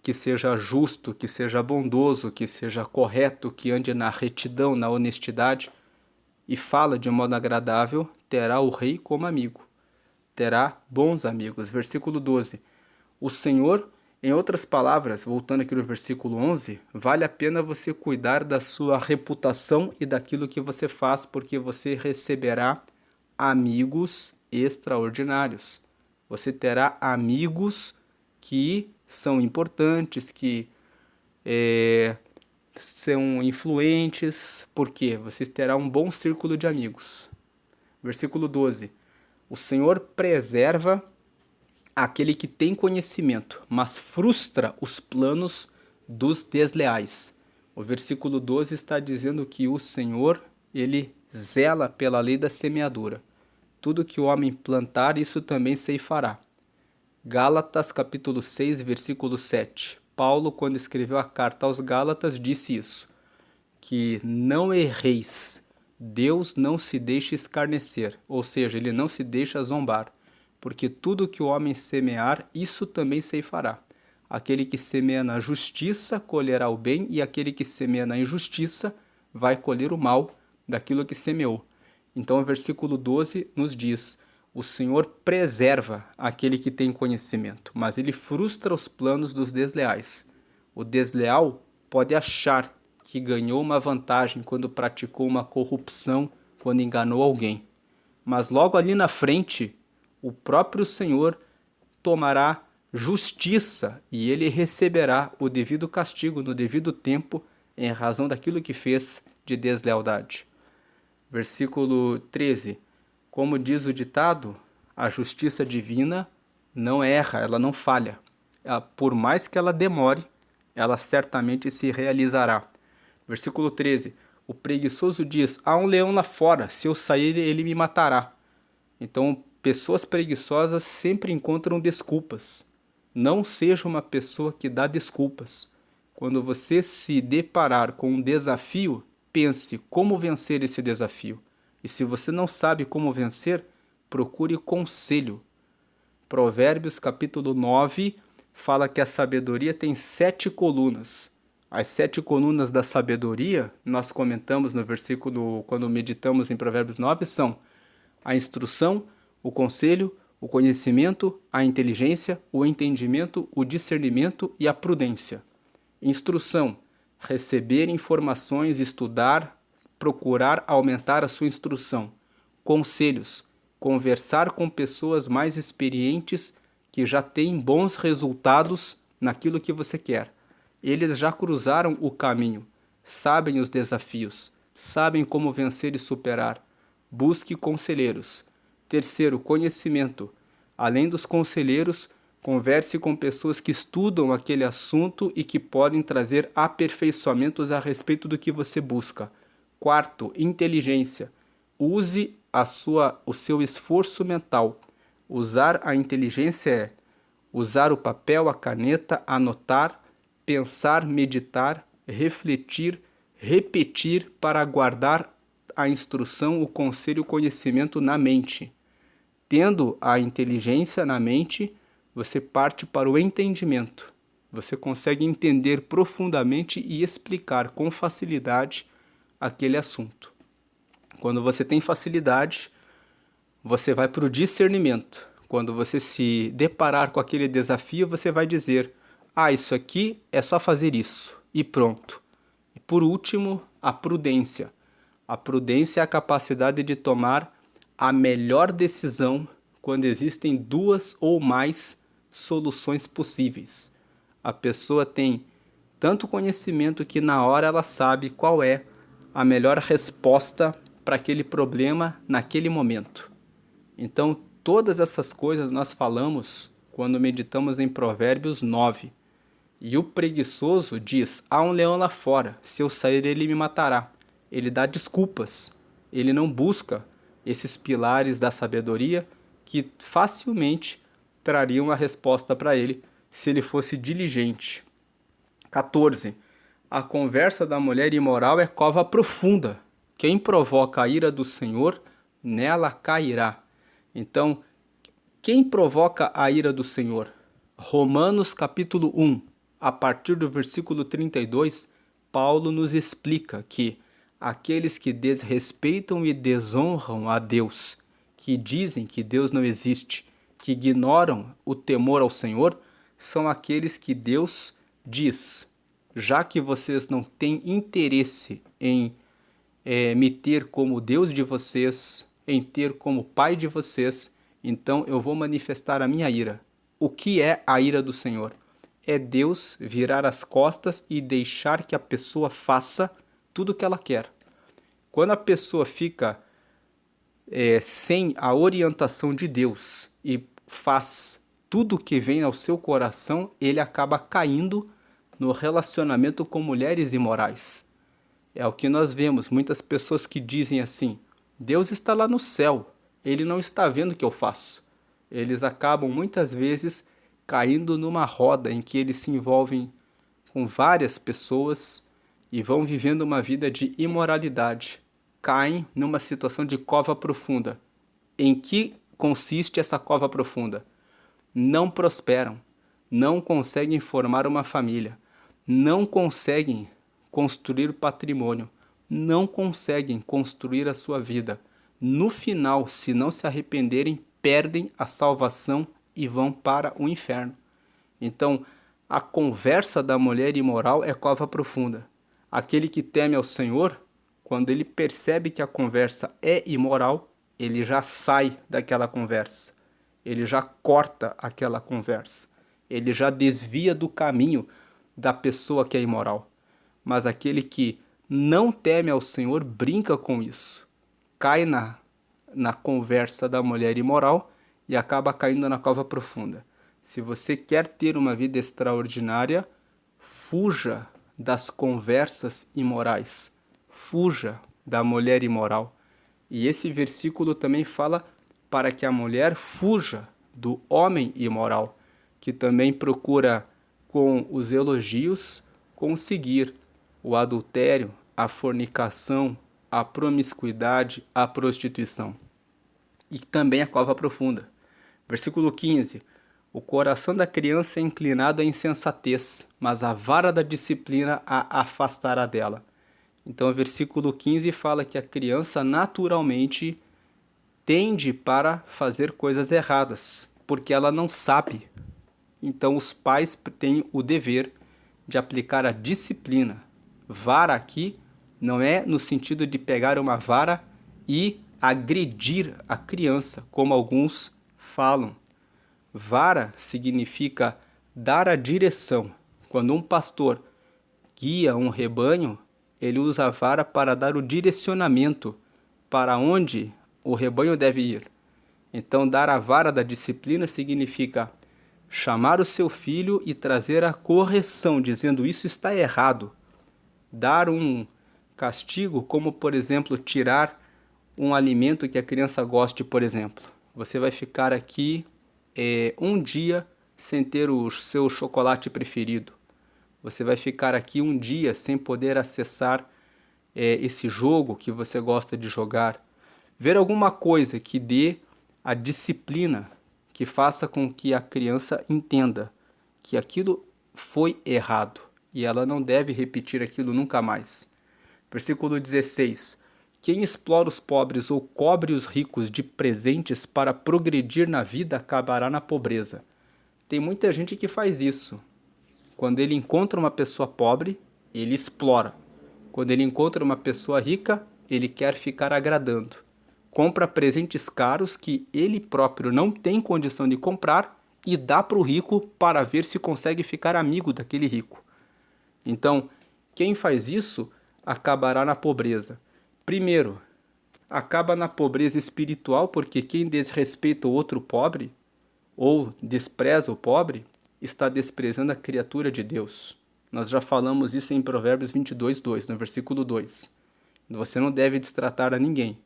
que seja justo, que seja bondoso, que seja correto, que ande na retidão, na honestidade e fala de modo agradável, terá o rei como amigo. Terá bons amigos. Versículo 12. O Senhor, em outras palavras, voltando aqui no versículo 11, vale a pena você cuidar da sua reputação e daquilo que você faz, porque você receberá amigos extraordinários. Você terá amigos que são importantes, que são influentes, porque você terá um bom círculo de amigos. Versículo 12. O Senhor preserva aquele que tem conhecimento, mas frustra os planos dos desleais. O versículo 12 está dizendo que o Senhor, ele zela pela lei da semeadura. Tudo que o homem plantar, isso também ceifará. Gálatas capítulo 6, versículo 7. Paulo, quando escreveu a carta aos Gálatas, disse isso, que não erreis. Deus não se deixa escarnecer, ou seja, ele não se deixa zombar, porque tudo que o homem semear, isso também ceifará. Aquele que semeia na justiça colherá o bem, e aquele que semeia na injustiça vai colher o mal daquilo que semeou. Então, o versículo 12 nos diz: o Senhor preserva aquele que tem conhecimento, mas ele frustra os planos dos desleais. O desleal pode achar que ganhou uma vantagem quando praticou uma corrupção, quando enganou alguém. Mas logo ali na frente, o próprio Senhor tomará justiça e ele receberá o devido castigo no devido tempo em razão daquilo que fez de deslealdade. Versículo 13. Como diz o ditado, a justiça divina não erra, ela não falha. Por mais que ela demore, ela certamente se realizará. Versículo 13. O preguiçoso diz: há um leão lá fora, se eu sair ele me matará. Então, pessoas preguiçosas sempre encontram desculpas. Não seja uma pessoa que dá desculpas. Quando você se deparar com um desafio, pense como vencer esse desafio. E se você não sabe como vencer, procure conselho. Provérbios capítulo 9 fala que a sabedoria tem 7 colunas. As 7 colunas da sabedoria, nós comentamos no versículo, quando meditamos em Provérbios 9, são a instrução, o conselho, o conhecimento, a inteligência, o entendimento, o discernimento e a prudência. Instrução: receber informações, estudar, procurar aumentar a sua instrução. Conselhos: conversar com pessoas mais experientes que já têm bons resultados naquilo que você quer. Eles já cruzaram o caminho, sabem os desafios, sabem como vencer e superar. Busque conselheiros. Terceiro, conhecimento. Além dos conselheiros, converse com pessoas que estudam aquele assunto e que podem trazer aperfeiçoamentos a respeito do que você busca. Quarto, inteligência. Use o seu esforço mental. Usar a inteligência é usar o papel, a caneta, anotar, pensar, meditar, refletir, repetir para guardar a instrução, o conselho e o conhecimento na mente. Tendo a inteligência na mente, você parte para o entendimento. Você consegue entender profundamente e explicar com facilidade aquele assunto. Quando você tem facilidade, você vai para o discernimento. Quando você se deparar com aquele desafio, você vai dizer: ah, isso aqui é só fazer isso, e pronto. E por último, a prudência. A prudência é a capacidade de tomar a melhor decisão quando existem duas ou mais soluções possíveis. A pessoa tem tanto conhecimento que na hora ela sabe qual é a melhor resposta para aquele problema naquele momento. Então, todas essas coisas nós falamos quando meditamos em Provérbios 9. E o preguiçoso diz: há um leão lá fora, se eu sair ele me matará. Ele dá desculpas, ele não busca esses pilares da sabedoria que facilmente trariam a resposta para ele se ele fosse diligente. 14. A conversa da mulher imoral é cova profunda. Quem provoca a ira do Senhor, nela cairá. Então, quem provoca a ira do Senhor? Romanos capítulo 1, a partir do versículo 32, Paulo nos explica que aqueles que desrespeitam e desonram a Deus, que dizem que Deus não existe, que ignoram o temor ao Senhor, são aqueles que Deus diz: já que vocês não têm interesse em me ter como Deus de vocês, em ter como Pai de vocês, então eu vou manifestar a minha ira. O que é a ira do Senhor? É Deus virar as costas e deixar que a pessoa faça tudo o que ela quer. Quando a pessoa fica sem a orientação de Deus e faz tudo o que vem ao seu coração, ele acaba caindo no relacionamento com mulheres imorais. É o que nós vemos, muitas pessoas que dizem assim: Deus está lá no céu, ele não está vendo o que eu faço. Eles acabam muitas vezes caindo numa roda em que eles se envolvem com várias pessoas e vão vivendo uma vida de imoralidade. Caem numa situação de cova profunda. Em que consiste essa cova profunda? Não prosperam, não conseguem formar uma família, não conseguem construir patrimônio, não conseguem construir a sua vida. No final, se não se arrependerem, perdem a salvação e vão para o inferno. Então, a conversa da mulher imoral é cova profunda. Aquele que teme ao Senhor, quando ele percebe que a conversa é imoral, ele já sai daquela conversa. Ele já corta aquela conversa. Ele já desvia do caminho da pessoa que é imoral. Mas aquele que não teme ao Senhor brinca com isso. Cai na conversa da mulher imoral e acaba caindo na cova profunda. Se você quer ter uma vida extraordinária, fuja das conversas imorais. Fuja da mulher imoral. E esse versículo também fala para que a mulher fuja do homem imoral, que também procura, com os elogios, conseguir o adultério, a fornicação, a promiscuidade, a prostituição. E também a cova profunda. Versículo 15. O coração da criança é inclinado à insensatez, mas a vara da disciplina a afastará dela. Então, o versículo 15 fala que a criança naturalmente tende para fazer coisas erradas, porque ela não sabe. Então, os pais têm o dever de aplicar a disciplina. Vara aqui não é no sentido de pegar uma vara e agredir a criança, como alguns falam. Vara significa dar a direção. Quando um pastor guia um rebanho, ele usa a vara para dar o direcionamento para onde o rebanho deve ir. Então, dar a vara da disciplina significa chamar o seu filho e trazer a correção, dizendo isso está errado. Dar um castigo, como por exemplo, tirar um alimento que a criança goste, por exemplo. Você vai ficar aqui um dia sem ter o seu chocolate preferido. Você vai ficar aqui um dia sem poder acessar esse jogo que você gosta de jogar. Ver alguma coisa que dê a disciplina, que faça com que a criança entenda que aquilo foi errado e ela não deve repetir aquilo nunca mais. Versículo 16. Quem explora os pobres ou cobre os ricos de presentes para progredir na vida acabará na pobreza. Tem muita gente que faz isso. Quando ele encontra uma pessoa pobre, ele explora. Quando ele encontra uma pessoa rica, ele quer ficar agradando. Compra presentes caros que ele próprio não tem condição de comprar e dá para o rico para ver se consegue ficar amigo daquele rico. Então, quem faz isso acabará na pobreza. Primeiro, acaba na pobreza espiritual, porque quem desrespeita o outro pobre ou despreza o pobre está desprezando a criatura de Deus. Nós já falamos isso em Provérbios 22:2, no versículo 2. Você não deve destratar a ninguém.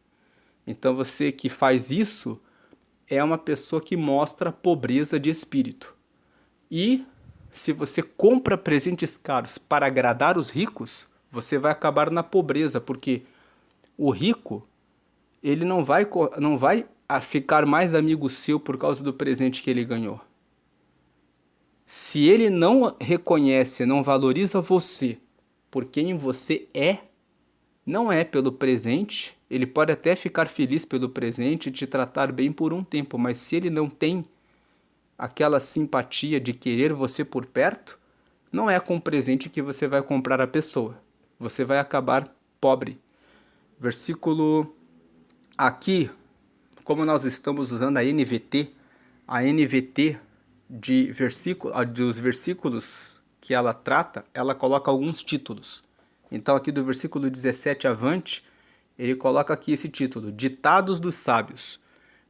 Então você que faz isso é uma pessoa que mostra pobreza de espírito. E se você compra presentes caros para agradar os ricos, você vai acabar na pobreza, porque o rico, ele não vai ficar mais amigo seu por causa do presente que ele ganhou. Se ele não reconhece, não valoriza você por quem você é, não é pelo presente. Ele pode até ficar feliz pelo presente e te tratar bem por um tempo, mas se ele não tem aquela simpatia de querer você por perto, não é com o presente que você vai comprar a pessoa. Você vai acabar pobre. Versículo aqui, como nós estamos usando a NVT dos versículos que ela trata, ela coloca alguns títulos. Então aqui do versículo 17 avante, ele coloca aqui esse título, Ditados dos Sábios.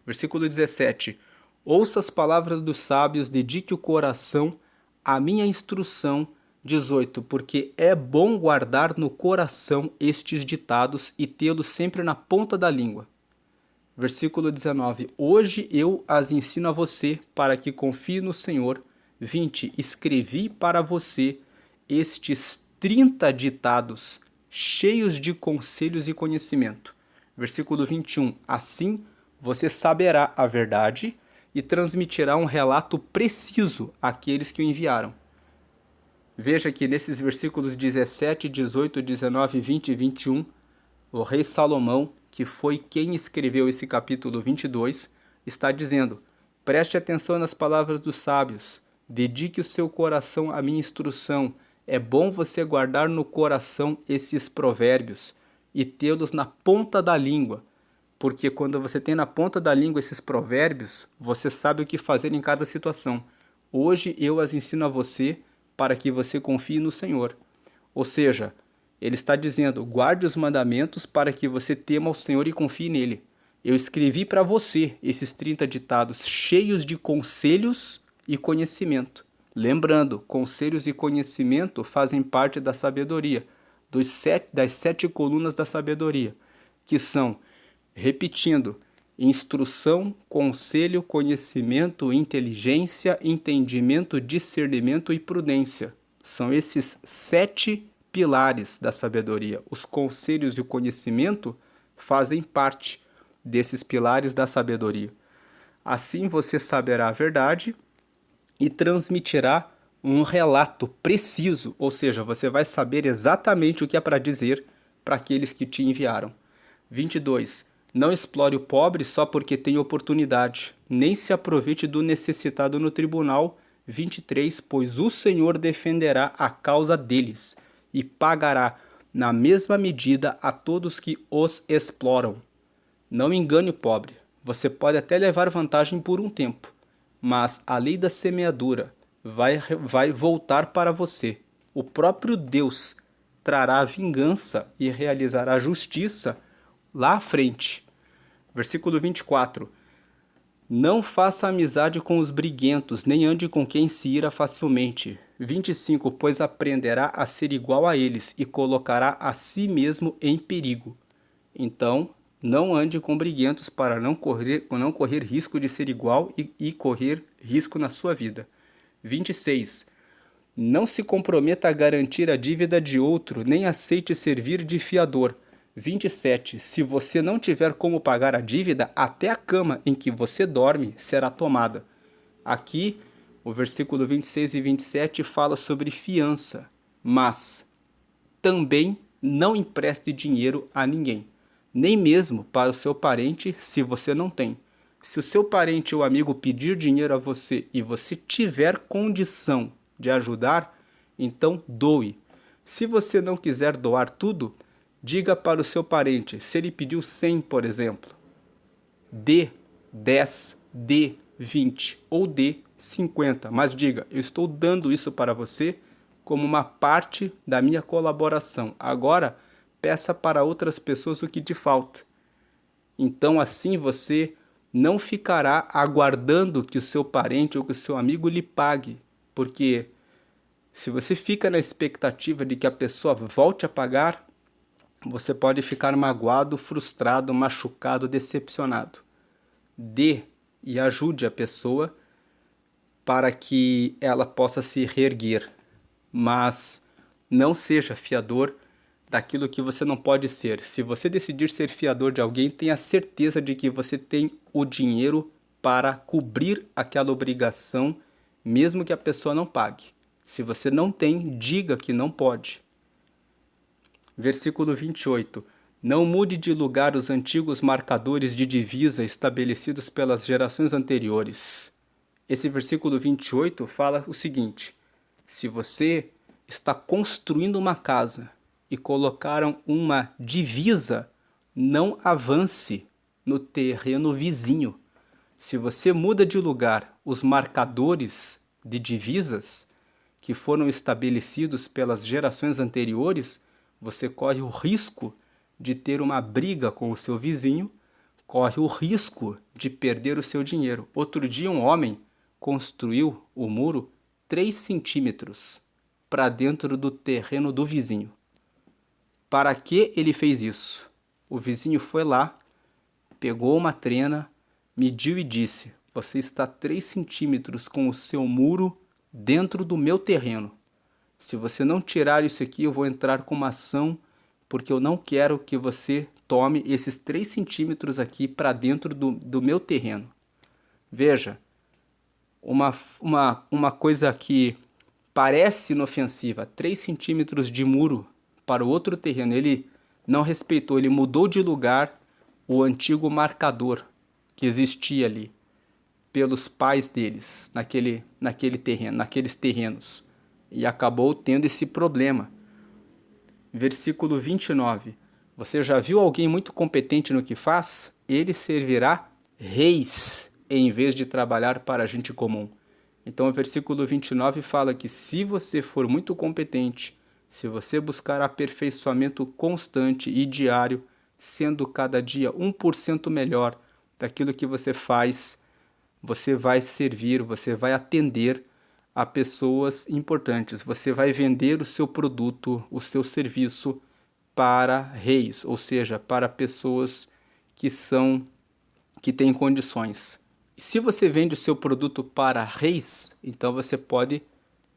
Versículo 17, ouça as palavras dos sábios, dedique o coração à minha instrução. 18, porque é bom guardar no coração estes ditados e tê-los sempre na ponta da língua. Versículo 19, hoje eu as ensino a você para que confie no Senhor. 20, escrevi para você estes 30 ditados cheios de conselhos e conhecimento. Versículo 21. Assim você saberá a verdade e transmitirá um relato preciso àqueles que o enviaram. Veja que nesses versículos 17, 18, 19, 20 e 21, o rei Salomão, que foi quem escreveu esse capítulo 22, está dizendo: preste atenção nas palavras dos sábios, dedique o seu coração à minha instrução. É bom você guardar no coração esses provérbios e tê-los na ponta da língua, porque quando você tem na ponta da língua esses provérbios, você sabe o que fazer em cada situação. Hoje eu as ensino a você para que você confie no Senhor. Ou seja, ele está dizendo: guarde os mandamentos para que você tema o Senhor e confie nele. Eu escrevi para você esses 30 ditados cheios de conselhos e conhecimento. Lembrando, conselhos e conhecimento fazem parte da sabedoria, das 7 colunas da sabedoria, que são, repetindo, instrução, conselho, conhecimento, inteligência, entendimento, discernimento e prudência. São esses 7 pilares da sabedoria. Os conselhos e o conhecimento fazem parte desses pilares da sabedoria. Assim você saberá a verdade e transmitirá um relato preciso, ou seja, você vai saber exatamente o que é para dizer para aqueles que te enviaram. 22. Não explore o pobre só porque tem oportunidade, nem se aproveite do necessitado no tribunal. 23. Pois o Senhor defenderá a causa deles e pagará na mesma medida a todos que os exploram. Não engane o pobre. Você pode até levar vantagem por um tempo, mas a lei da semeadura vai voltar para você. O próprio Deus trará vingança e realizará justiça lá à frente. Versículo 24. Não faça amizade com os briguentos, nem ande com quem se ira facilmente. 25. Pois aprenderá a ser igual a eles e colocará a si mesmo em perigo. Então, não ande com briguentos para não correr risco de ser igual e correr risco na sua vida. 26. Não se comprometa a garantir a dívida de outro, nem aceite servir de fiador. 27. Se você não tiver como pagar a dívida, até a cama em que você dorme será tomada. Aqui, o versículo 26 e 27 fala sobre fiança, mas também não empreste dinheiro a ninguém, nem mesmo para o seu parente se você não tem. Se o seu parente ou amigo pedir dinheiro a você e você tiver condição de ajudar, então doe. Se você não quiser doar tudo, diga para o seu parente, se ele pediu 100, por exemplo, dê 10, dê 20 ou dê 50, mas diga: eu estou dando isso para você como uma parte da minha colaboração. Agora, peça para outras pessoas o que te falta. Então, assim você não ficará aguardando que o seu parente ou que o seu amigo lhe pague, porque se você fica na expectativa de que a pessoa volte a pagar, você pode ficar magoado, frustrado, machucado, decepcionado. Dê e ajude a pessoa para que ela possa se reerguer, mas não seja fiador daquilo que você não pode ser. Se você decidir ser fiador de alguém, tenha certeza de que você tem o dinheiro para cobrir aquela obrigação, mesmo que a pessoa não pague. Se você não tem, diga que não pode. Versículo 28. Não mude de lugar os antigos marcadores de divisa estabelecidos pelas gerações anteriores. Esse versículo 28 fala o seguinte: se você está construindo uma casa e colocaram uma divisa, não avance no terreno vizinho. Se você muda de lugar os marcadores de divisas que foram estabelecidos pelas gerações anteriores, você corre o risco de ter uma briga com o seu vizinho, corre o risco de perder o seu dinheiro. Outro dia um homem construiu o muro 3 centímetros para dentro do terreno do vizinho. Para que ele fez isso? O vizinho foi lá, pegou uma trena, mediu e disse: você está 3 centímetros com o seu muro dentro do meu terreno. Se você não tirar isso aqui, eu vou entrar com uma ação, porque eu não quero que você tome esses 3 centímetros aqui para dentro do meu terreno. Veja, uma coisa que parece inofensiva, 3 centímetros de muro para o outro terreno, ele não respeitou, ele mudou de lugar o antigo marcador que existia ali pelos pais deles naquele terreno, naqueles terrenos, e acabou tendo esse problema. Versículo 29. Você já viu alguém muito competente no que faz? Ele servirá reis em vez de trabalhar para a gente comum. Então o versículo 29 fala que se você for muito competente, se você buscar aperfeiçoamento constante e diário, sendo cada dia 1% melhor daquilo que você faz, você vai servir, você vai atender a pessoas importantes, você vai vender o seu produto, o seu serviço para reis, ou seja, para pessoas que têm condições. Se você vende o seu produto para reis, então você pode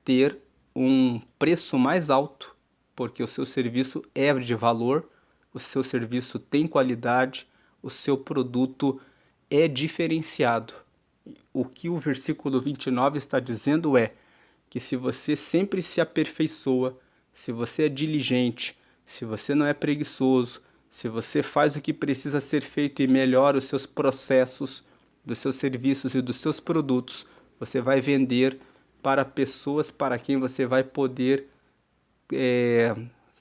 ter um preço mais alto, porque o seu serviço é de valor, o seu serviço tem qualidade, o seu produto é diferenciado. O que o versículo 29 está dizendo é que se você sempre se aperfeiçoa, se você é diligente, se você não é preguiçoso, se você faz o que precisa ser feito e melhora os seus processos, dos seus serviços e dos seus produtos, você vai vender para pessoas para quem você vai poder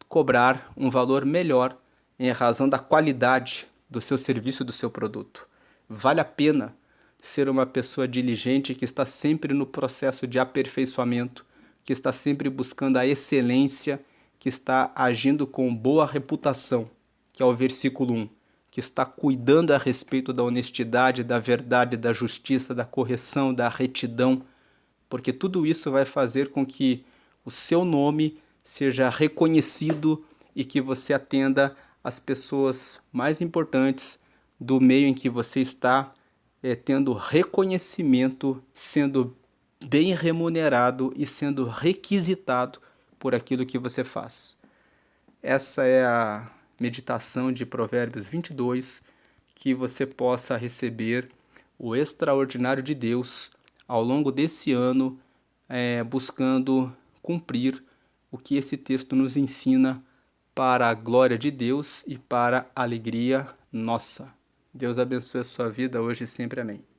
cobrar um valor melhor em razão da qualidade do seu serviço, do seu produto. Vale a pena ser uma pessoa diligente que está sempre no processo de aperfeiçoamento, que está sempre buscando a excelência, que está agindo com boa reputação, que é o versículo 1, que está cuidando a respeito da honestidade, da verdade, da justiça, da correção, da retidão, porque tudo isso vai fazer com que o seu nome seja reconhecido e que você atenda as pessoas mais importantes do meio em que você está, tendo reconhecimento, sendo bem remunerado e sendo requisitado por aquilo que você faz. Essa é a meditação de Provérbios 22, que você possa receber o extraordinário de Deus ao longo desse ano, buscando cumprir o que esse texto nos ensina para a glória de Deus e para a alegria nossa. Deus abençoe a sua vida hoje e sempre. Amém.